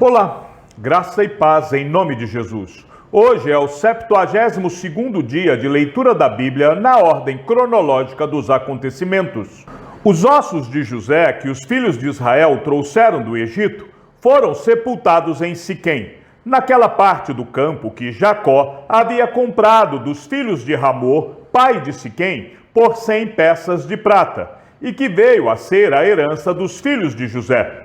Olá, graça e paz em nome de Jesus. Hoje é o 72º dia de leitura da Bíblia na ordem cronológica dos acontecimentos. Os ossos de José que os filhos de Israel trouxeram do Egito foram sepultados em Siquém, naquela parte do campo que Jacó havia comprado dos filhos de Ramor, pai de Siquém, por 100 peças de prata, e que veio a ser a herança dos filhos de José.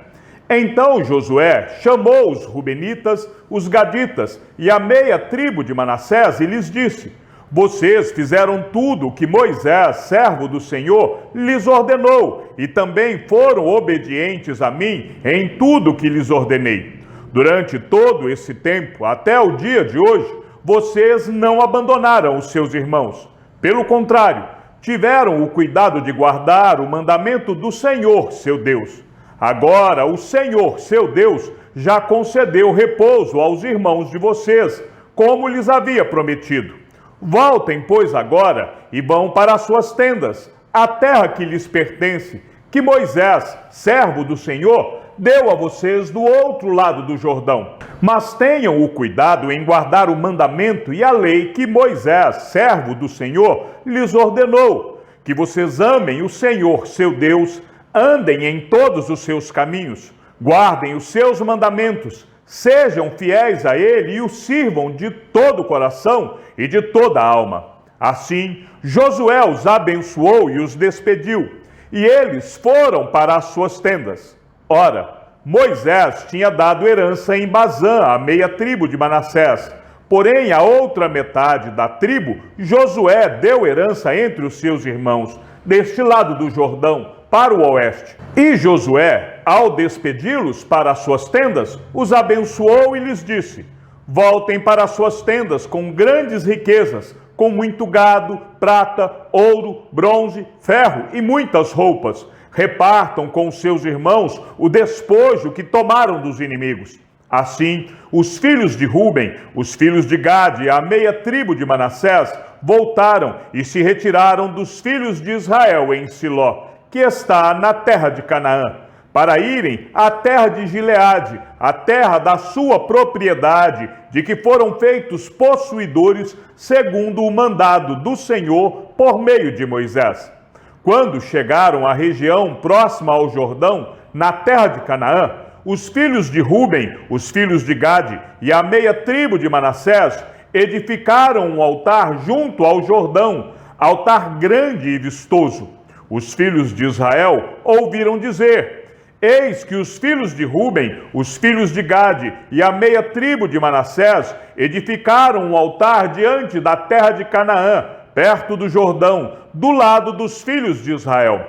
Então Josué chamou os Rubenitas, os Gaditas e a meia tribo de Manassés e lhes disse: vocês fizeram tudo o que Moisés, servo do Senhor, lhes ordenou, e também foram obedientes a mim em tudo o que lhes ordenei. Durante todo esse tempo, até o dia de hoje, vocês não abandonaram os seus irmãos. Pelo contrário, tiveram o cuidado de guardar o mandamento do Senhor, seu Deus. Agora o Senhor, seu Deus, já concedeu repouso aos irmãos de vocês, como lhes havia prometido. Voltem, pois, agora e vão para as suas tendas, a terra que lhes pertence, que Moisés, servo do Senhor, deu a vocês do outro lado do Jordão. Mas tenham o cuidado em guardar o mandamento e a lei que Moisés, servo do Senhor, lhes ordenou, que vocês amem o Senhor, seu Deus, andem em todos os seus caminhos, guardem os seus mandamentos, sejam fiéis a ele e o sirvam de todo o coração e de toda a alma. Assim, Josué os abençoou e os despediu, e eles foram para as suas tendas. Ora, Moisés tinha dado herança em Bazã à meia tribo de Manassés, porém a outra metade da tribo, Josué deu herança entre os seus irmãos, deste lado do Jordão, para o oeste. E Josué, ao despedi-los para as suas tendas, os abençoou e lhes disse: voltem para as suas tendas com grandes riquezas, com muito gado, prata, ouro, bronze, ferro e muitas roupas. Repartam com os seus irmãos o despojo que tomaram dos inimigos. Assim, os filhos de Ruben, os filhos de Gade e a meia tribo de Manassés voltaram e se retiraram dos filhos de Israel em Siló, que está na terra de Canaã, para irem à terra de Gileade, a terra da sua propriedade, de que foram feitos possuidores segundo o mandado do Senhor por meio de Moisés. Quando chegaram à região próxima ao Jordão, na terra de Canaã, os filhos de Ruben, os filhos de Gade e a meia tribo de Manassés edificaram um altar junto ao Jordão, altar grande e vistoso. Os filhos de Israel ouviram dizer: eis que os filhos de Ruben, os filhos de Gade e a meia tribo de Manassés edificaram um altar diante da terra de Canaã, perto do Jordão, do lado dos filhos de Israel.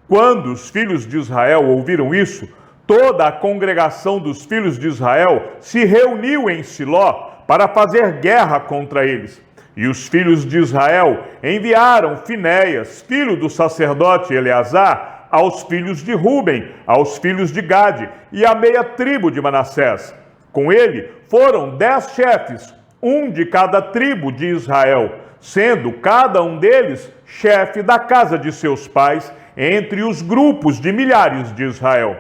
Quando os filhos de Israel ouviram isso, toda a congregação dos filhos de Israel se reuniu em Siló para fazer guerra contra eles. E os filhos de Israel enviaram Finéias, filho do sacerdote Eleazar, aos filhos de Ruben, aos filhos de Gade e à meia tribo de Manassés. Com ele foram 10 chefes, um de cada tribo de Israel, sendo cada um deles chefe da casa de seus pais, entre os grupos de milhares de Israel.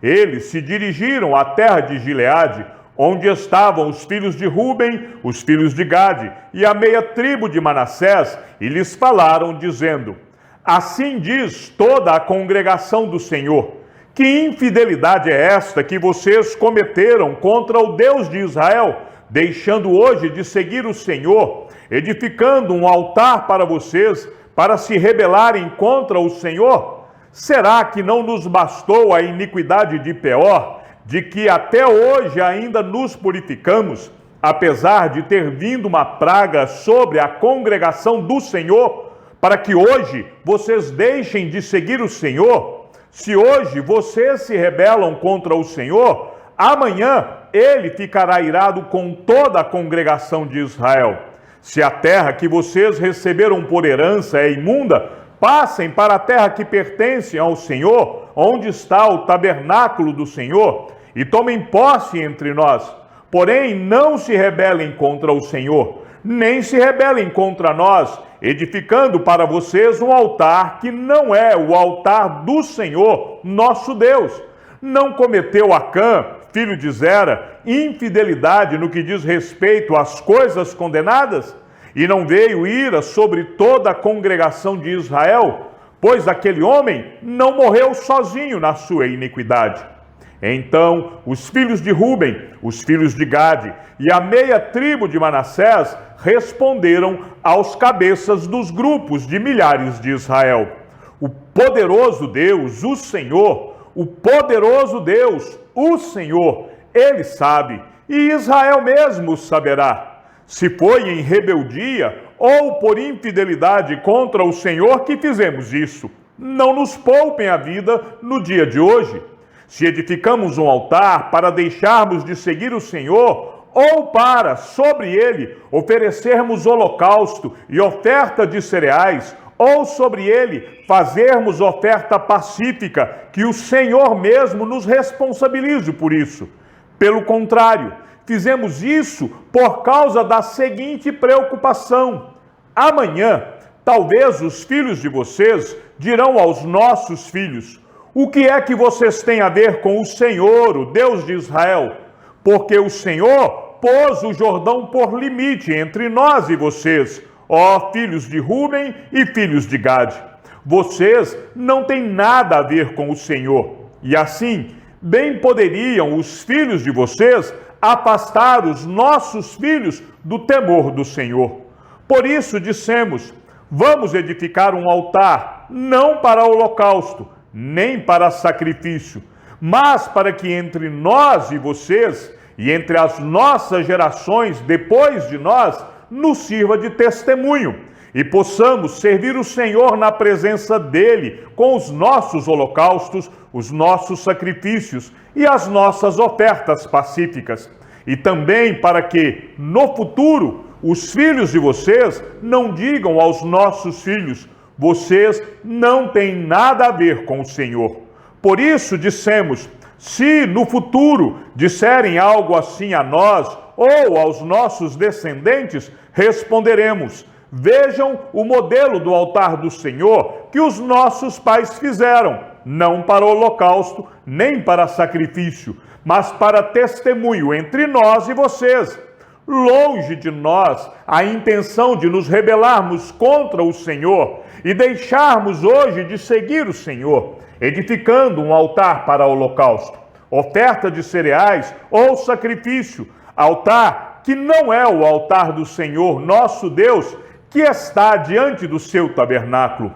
Eles se dirigiram à terra de Gileade, onde estavam os filhos de Ruben, os filhos de Gade e a meia tribo de Manassés, e lhes falaram, dizendo: assim diz toda a congregação do Senhor, que infidelidade é esta que vocês cometeram contra o Deus de Israel, deixando hoje de seguir o Senhor, edificando um altar para vocês, para se rebelarem contra o Senhor? Será que não nos bastou a iniquidade de Peor, de que até hoje ainda nos purificamos, apesar de ter vindo uma praga sobre a congregação do Senhor, para que hoje vocês deixem de seguir o Senhor? Se hoje vocês se rebelam contra o Senhor, amanhã ele ficará irado com toda a congregação de Israel. Se a terra que vocês receberam por herança é imunda, passem para a terra que pertence ao Senhor, onde está o tabernáculo do Senhor, e tomem posse entre nós. Porém, não se rebelem contra o Senhor, nem se rebelem contra nós, edificando para vocês um altar que não é o altar do Senhor, nosso Deus. Não cometeu Acã, filho de Zera, infidelidade no que diz respeito às coisas condenadas? E não veio ira sobre toda a congregação de Israel? Pois aquele homem não morreu sozinho na sua iniquidade. Então os filhos de Ruben, os filhos de Gade e a meia tribo de Manassés responderam aos cabeças dos grupos de milhares de Israel: o poderoso Deus, o Senhor, o poderoso Deus, o Senhor, Ele sabe, e Israel mesmo saberá, se foi em rebeldia ou por infidelidade contra o Senhor que fizemos isso. Não nos poupem a vida no dia de hoje. Se edificamos um altar para deixarmos de seguir o Senhor, ou para, sobre ele, oferecermos holocausto e oferta de cereais, ou sobre ele fazermos oferta pacífica, que o Senhor mesmo nos responsabilize por isso. Pelo contrário, fizemos isso por causa da seguinte preocupação: amanhã, talvez os filhos de vocês dirão aos nossos filhos: o que é que vocês têm a ver com o Senhor, o Deus de Israel? Porque o Senhor pôs o Jordão por limite entre nós e vocês, ó filhos de Ruben e filhos de Gade. Vocês não têm nada a ver com o Senhor. E assim, bem poderiam os filhos de vocês afastar os nossos filhos do temor do Senhor. Por isso dissemos: vamos edificar um altar, não para holocausto, nem para sacrifício, mas para que entre nós e vocês, e entre as nossas gerações depois de nós, nos sirva de testemunho, e possamos servir o Senhor na presença dele, com os nossos holocaustos, os nossos sacrifícios e as nossas ofertas pacíficas. E também para que, no futuro, os filhos de vocês não digam aos nossos filhos: vocês não têm nada a ver com o Senhor. Por isso dissemos: se no futuro disserem algo assim a nós ou aos nossos descendentes, responderemos: vejam o modelo do altar do Senhor que os nossos pais fizeram, não para holocausto, nem para sacrifício, mas para testemunho entre nós e vocês. Longe de nós a intenção de nos rebelarmos contra o Senhor e deixarmos hoje de seguir o Senhor, edificando um altar para holocausto, oferta de cereais ou sacrifício, altar que não é o altar do Senhor nosso Deus, que está diante do seu tabernáculo.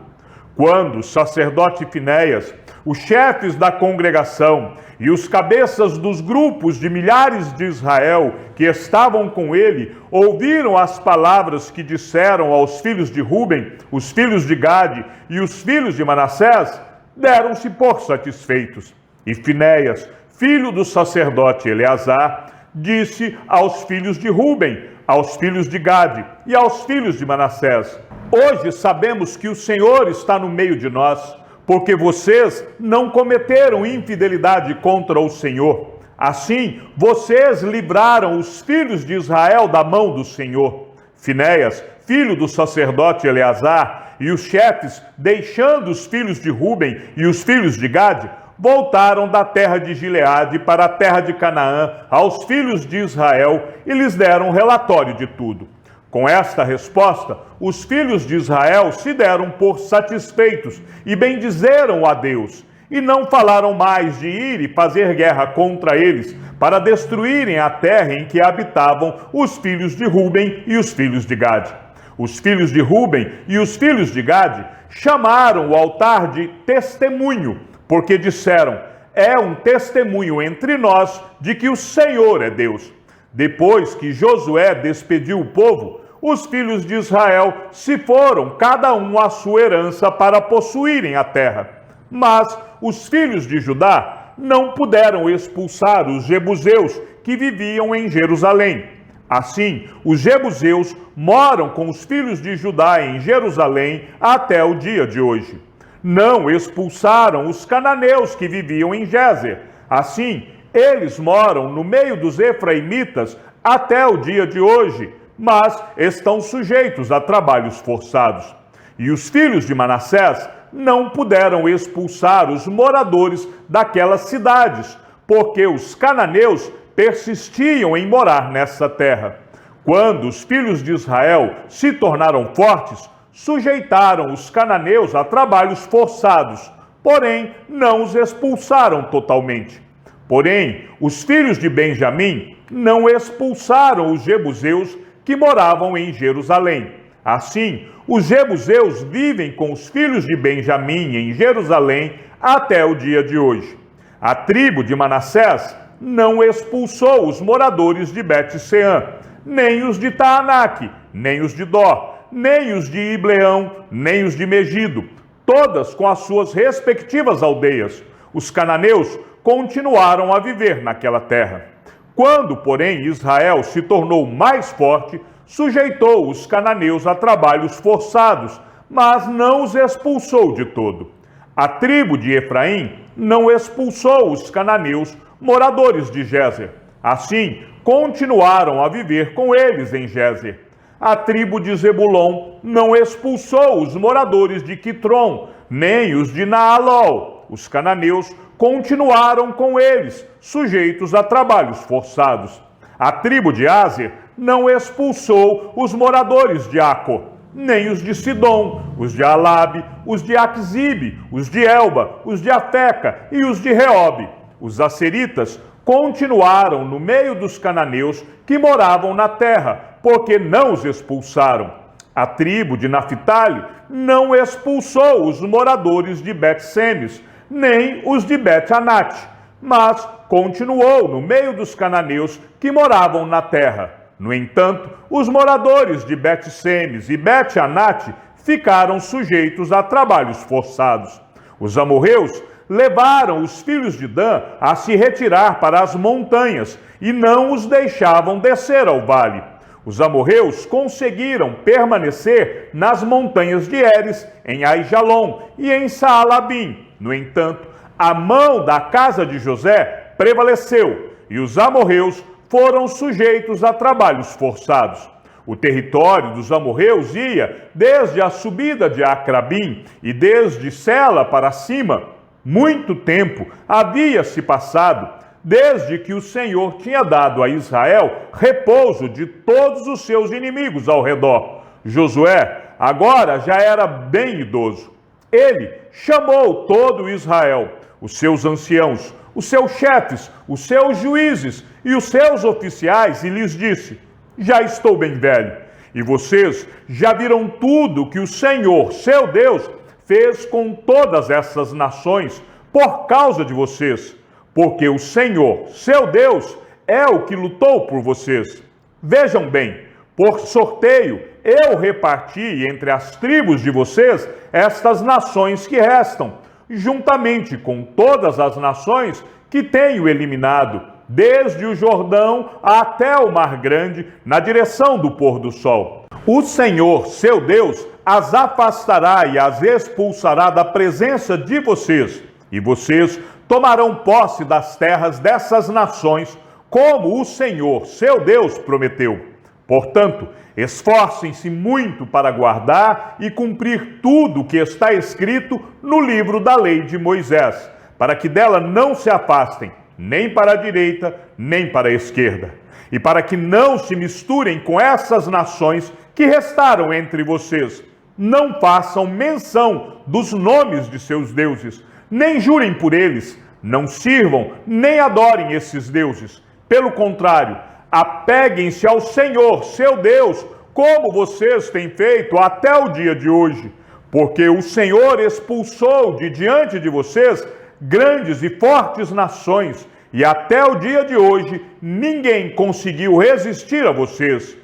Quando o sacerdote Finéias, os chefes da congregação e os cabeças dos grupos de milhares de Israel que estavam com ele ouviram as palavras que disseram aos filhos de Ruben, os filhos de Gade e os filhos de Manassés, deram-se por satisfeitos. E Finéias, filho do sacerdote Eleazar, disse aos filhos de Ruben, aos filhos de Gade e aos filhos de Manassés: hoje sabemos que o Senhor está no meio de nós, porque vocês não cometeram infidelidade contra o Senhor. Assim, vocês livraram os filhos de Israel da mão do Senhor. Finéias, filho do sacerdote Eleazar, e os chefes, deixando os filhos de Ruben e os filhos de Gade, voltaram da terra de Gileade para a terra de Canaã aos filhos de Israel e lhes deram relatório de tudo. Com esta resposta, os filhos de Israel se deram por satisfeitos e bendizeram a Deus, e não falaram mais de ir e fazer guerra contra eles, para destruírem a terra em que habitavam os filhos de Ruben e os filhos de Gade. Os filhos de Ruben e os filhos de Gade chamaram o altar de testemunho, porque disseram: é um testemunho entre nós de que o Senhor é Deus. Depois que Josué despediu o povo, os filhos de Israel se foram, cada um à sua herança, para possuírem a terra. Mas os filhos de Judá não puderam expulsar os jebuseus que viviam em Jerusalém. Assim, os jebuseus moram com os filhos de Judá em Jerusalém até o dia de hoje. Não expulsaram os cananeus que viviam em Gézer. Assim, eles moram no meio dos efraimitas até o dia de hoje, mas estão sujeitos a trabalhos forçados. E os filhos de Manassés não puderam expulsar os moradores daquelas cidades, porque os cananeus persistiam em morar nessa terra. Quando os filhos de Israel se tornaram fortes, sujeitaram os cananeus a trabalhos forçados, porém não os expulsaram totalmente. Porém, os filhos de Benjamim não expulsaram os jebuseus que moravam em Jerusalém. Assim, os jebuseus vivem com os filhos de Benjamim em Jerusalém até o dia de hoje. A tribo de Manassés não expulsou os moradores de Bet-Seã, nem os de Taanaque, nem os de Dor, nem os de Ibleão, nem os de Megido, todas com as suas respectivas aldeias. Os cananeus continuaram a viver naquela terra. Quando, porém, Israel se tornou mais forte, sujeitou os cananeus a trabalhos forçados, mas não os expulsou de todo. A tribo de Efraim não expulsou os cananeus, moradores de Gézer. Assim, continuaram a viver com eles em Gézer. A tribo de Zebulon não expulsou os moradores de Quitrom, nem os de Naalol. Os cananeus continuaram com eles, sujeitos a trabalhos forçados. A tribo de Aser não expulsou os moradores de Aco, nem os de Sidom, os de Alabe, os de Aquizibe, os de Elba, os de Afeca e os de Reobe. Os asseritas continuaram no meio dos cananeus que moravam na terra, porque não os expulsaram. A tribo de Naphtali não expulsou os moradores de Bet-Semes, nem os de Bet-Anate, mas continuou no meio dos cananeus que moravam na terra. No entanto, os moradores de Bet-Semes e Bet-Anate ficaram sujeitos a trabalhos forçados. Os amorreus levaram os filhos de Dan a se retirar para as montanhas e não os deixavam descer ao vale. Os amorreus conseguiram permanecer nas montanhas de Eres, em Aijalon e em Saalabim. No entanto, a mão da casa de José prevaleceu e os amorreus foram sujeitos a trabalhos forçados. O território dos amorreus ia desde a subida de Acrabim e desde Sela para cima. Muito tempo havia se passado desde que o Senhor tinha dado a Israel repouso de todos os seus inimigos ao redor. Josué agora já era bem idoso. Ele chamou todo Israel, os seus anciãos, os seus chefes, os seus juízes e os seus oficiais e lhes disse: já estou bem velho, e vocês já viram tudo que o Senhor, seu Deus, fez com todas essas nações por causa de vocês, porque o Senhor, seu Deus, é o que lutou por vocês. Vejam bem, por sorteio eu reparti entre as tribos de vocês estas nações que restam, juntamente com todas as nações que tenho eliminado, desde o Jordão até o Mar Grande, na direção do pôr do sol. O Senhor, seu Deus, as afastará e as expulsará da presença de vocês, e vocês tomarão posse das terras dessas nações, como o Senhor, seu Deus, prometeu. Portanto, esforcem-se muito para guardar e cumprir tudo o que está escrito no livro da lei de Moisés, para que dela não se afastem, nem para a direita, nem para a esquerda, e para que não se misturem com essas nações que restaram entre vocês. Não façam menção dos nomes de seus deuses, nem jurem por eles, não sirvam nem adorem esses deuses. Pelo contrário, apeguem-se ao Senhor, seu Deus, como vocês têm feito até o dia de hoje, porque o Senhor expulsou de diante de vocês grandes e fortes nações, e até o dia de hoje ninguém conseguiu resistir a vocês.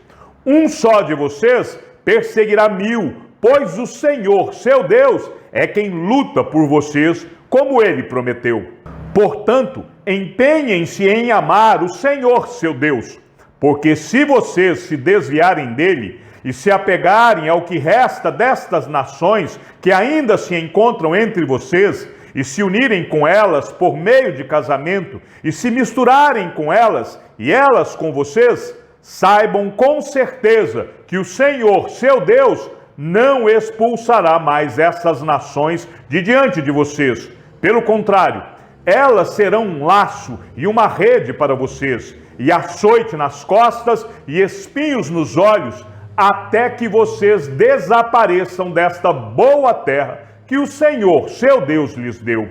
Um só de vocês perseguirá 1000, pois o Senhor, seu Deus, é quem luta por vocês, como ele prometeu. Portanto, empenhem-se em amar o Senhor, seu Deus, porque se vocês se desviarem dele e se apegarem ao que resta destas nações que ainda se encontram entre vocês, e se unirem com elas por meio de casamento, e se misturarem com elas, e elas com vocês, saibam com certeza que o Senhor, seu Deus, não expulsará mais essas nações de diante de vocês. Pelo contrário, Elas serão um laço e uma rede para vocês, e açoite nas costas e espinhos nos olhos, até que vocês desapareçam desta boa terra que o Senhor, seu Deus, lhes deu.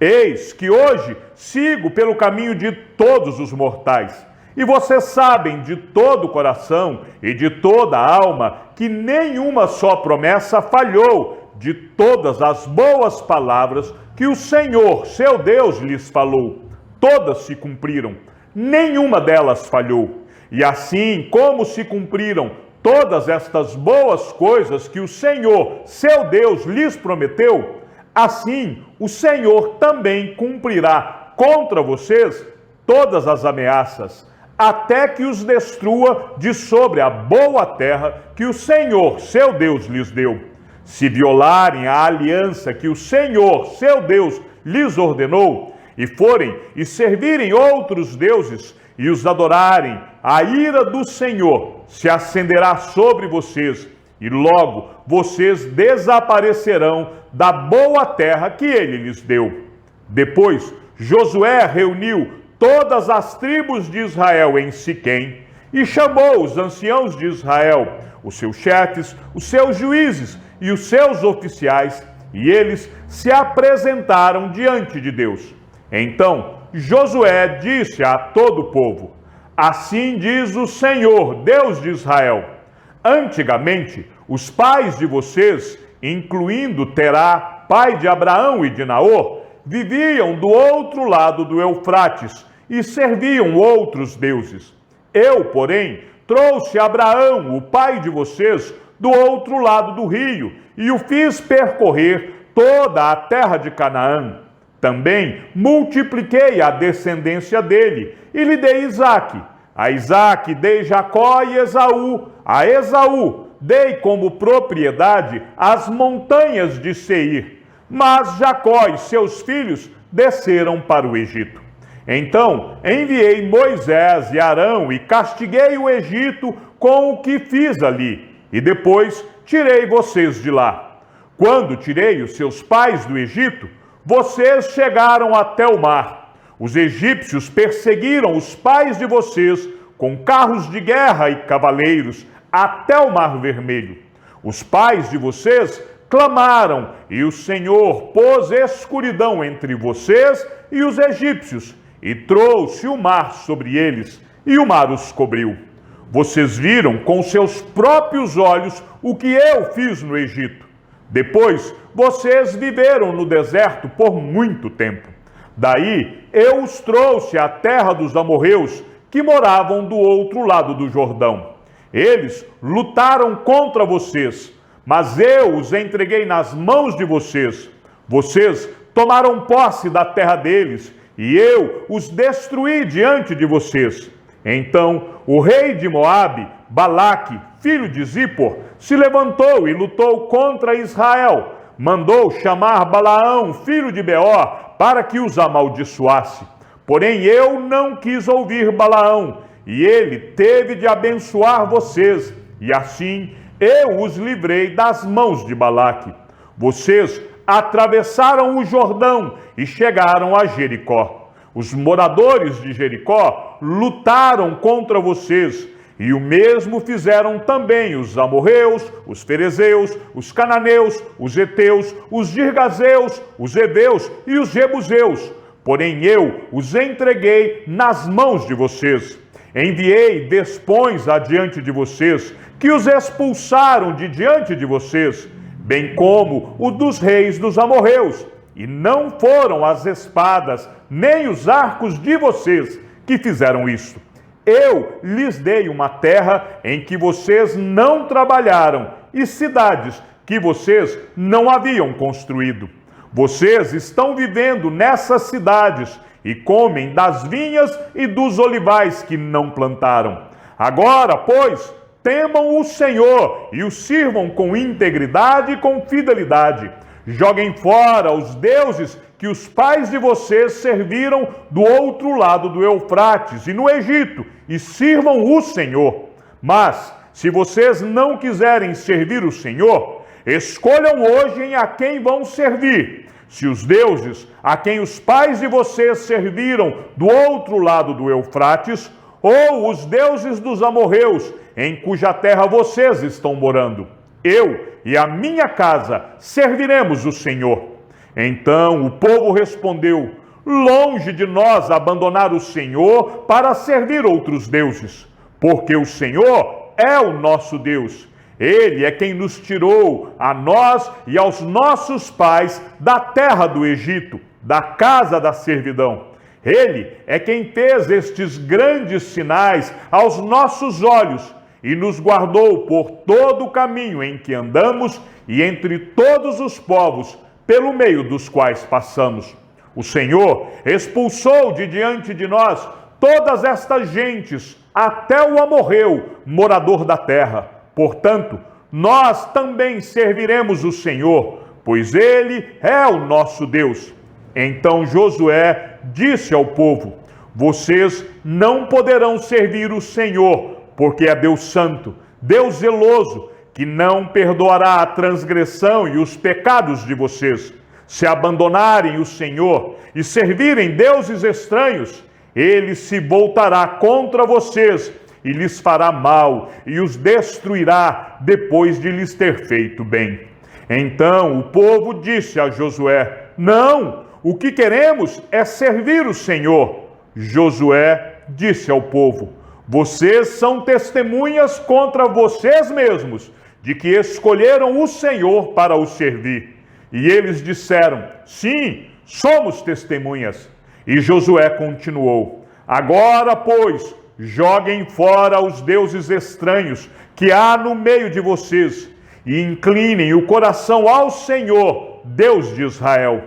Eis que hoje sigo pelo caminho de todos os mortais, e vocês sabem de todo o coração e de toda a alma que nenhuma só promessa falhou de todas as boas palavras que o Senhor, seu Deus, lhes falou. Todas se cumpriram, nenhuma delas falhou. E assim como se cumpriram todas estas boas coisas que o Senhor, seu Deus, lhes prometeu, assim o Senhor também cumprirá contra vocês todas as ameaças, até que os destrua de sobre a boa terra que o Senhor, seu Deus, lhes deu. Se violarem a aliança que o Senhor, seu Deus, lhes ordenou, e forem e servirem outros deuses, e os adorarem, a ira do Senhor se acenderá sobre vocês, e logo vocês desaparecerão da boa terra que ele lhes deu. Depois, Josué reuniu todas as tribos de Israel em Siquém, e chamou os anciãos de Israel, os seus chefes, os seus juízes e os seus oficiais, e eles se apresentaram diante de Deus. Então Josué disse a todo o povo: assim diz o Senhor, Deus de Israel: antigamente os pais de vocês, incluindo Terá, pai de Abraão e de Naor, viviam do outro lado do Eufrates e serviam outros deuses. Eu, porém, trouxe Abraão, o pai de vocês, do outro lado do rio, e o fiz percorrer toda a terra de Canaã. Também multipliquei a descendência dele, e lhe dei Isaque. A Isaque dei Jacó e Esaú. A Esaú dei como propriedade as montanhas de Seir. Mas Jacó e seus filhos desceram para o Egito. Então enviei Moisés e Arão e castiguei o Egito com o que fiz ali, e depois tirei vocês de lá. Quando tirei os seus pais do Egito, vocês chegaram até o mar. Os egípcios perseguiram os pais de vocês com carros de guerra e cavaleiros até o Mar Vermelho. Os pais de vocês clamaram, e o Senhor pôs escuridão entre vocês e os egípcios, e trouxe o mar sobre eles, e o mar os cobriu. Vocês viram com seus próprios olhos o que eu fiz no Egito. Depois, vocês viveram no deserto por muito tempo. Daí, eu os trouxe à terra dos amorreus, que moravam do outro lado do Jordão. Eles lutaram contra vocês, mas eu os entreguei nas mãos de vocês. Vocês tomaram posse da terra deles, e eu os destruí diante de vocês. Então o rei de Moabe, Balaque, filho de Zippor, se levantou e lutou contra Israel. Mandou chamar Balaão, filho de Beor, para que os amaldiçoasse. Porém eu não quis ouvir Balaão, e ele teve de abençoar vocês, e assim eu os livrei das mãos de Balaque. Vocês atravessaram o Jordão e chegaram a Jericó. Os moradores de Jericó lutaram contra vocês, e o mesmo fizeram também os amorreus, os ferezeus, os cananeus, os heteus, os girgazeus, os heveus e os jebuseus. Porém eu os entreguei nas mãos de vocês. Enviei despões adiante de vocês, que os expulsaram de diante de vocês, bem como o dos reis dos amorreus. E não foram as espadas, nem os arcos de vocês que fizeram isso. Eu lhes dei uma terra em que vocês não trabalharam, e cidades que vocês não haviam construído. Vocês estão vivendo nessas cidades e comem das vinhas e dos olivais que não plantaram. Agora, pois, temam o Senhor e o sirvam com integridade e com fidelidade. Joguem fora os deuses que os pais de vocês serviram do outro lado do Eufrates e no Egito, e sirvam o Senhor. Mas, se vocês não quiserem servir o Senhor, escolham hoje em a quem vão servir. Se os deuses a quem os pais de vocês serviram do outro lado do Eufrates, ou os deuses dos amorreus, em cuja terra vocês estão morando, eu e a minha casa serviremos o Senhor. Então o povo respondeu: longe de nós abandonar o Senhor para servir outros deuses, porque o Senhor é o nosso Deus. Ele é quem nos tirou, a nós e aos nossos pais, da terra do Egito, da casa da servidão. Ele é quem fez estes grandes sinais aos nossos olhos e nos guardou por todo o caminho em que andamos e entre todos os povos pelo meio dos quais passamos. O Senhor expulsou de diante de nós todas estas gentes, até o amorreu, morador da terra. Portanto, nós também serviremos o Senhor, pois Ele é o nosso Deus. Então Josué disse ao povo: vocês não poderão servir o Senhor, porque é Deus santo, Deus zeloso, que não perdoará a transgressão e os pecados de vocês. Se abandonarem o Senhor e servirem deuses estranhos, Ele se voltará contra vocês e lhes fará mal e os destruirá depois de lhes ter feito bem. Então o povo disse a Josué: não, o que queremos é servir o Senhor. Josué disse ao povo: vocês são testemunhas contra vocês mesmos de que escolheram o Senhor para o servir. E eles disseram: sim, somos testemunhas. E Josué continuou: agora, pois, joguem fora os deuses estranhos que há no meio de vocês e inclinem o coração ao Senhor, Deus de Israel.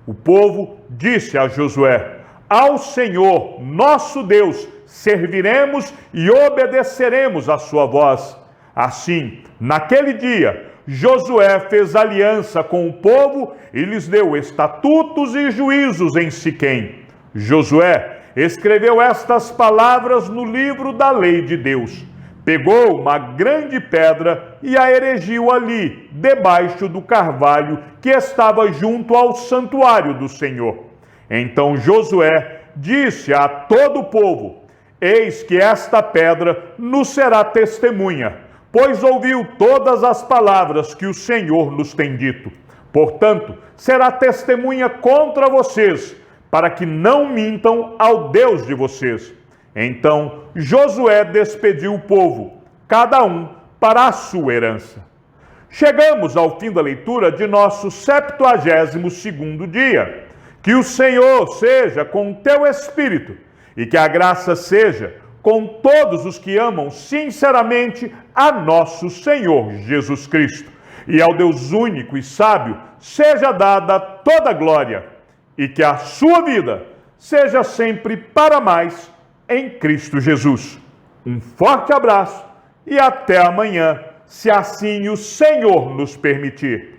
O povo disse a Josué: ao Senhor, nosso Deus, serviremos e obedeceremos à sua voz. Assim, naquele dia, Josué fez aliança com o povo e lhes deu estatutos e juízos em Siquém. Josué escreveu estas palavras no livro da lei de Deus. Pegou uma grande pedra e a erigiu ali, debaixo do carvalho que estava junto ao santuário do Senhor. Então Josué disse a todo o povo: eis que esta pedra nos será testemunha, pois ouviu todas as palavras que o Senhor nos tem dito. Portanto, será testemunha contra vocês, para que não mintam ao Deus de vocês. Então Josué despediu o povo, cada um para a sua herança. Chegamos ao fim da leitura de nosso 72º dia. Que o Senhor seja com o teu espírito e que a graça seja com todos os que amam sinceramente a nosso Senhor Jesus Cristo. E ao Deus único e sábio seja dada toda a glória, e que a sua vida seja sempre para mais em Cristo Jesus. Um forte abraço e até amanhã, se assim o Senhor nos permitir.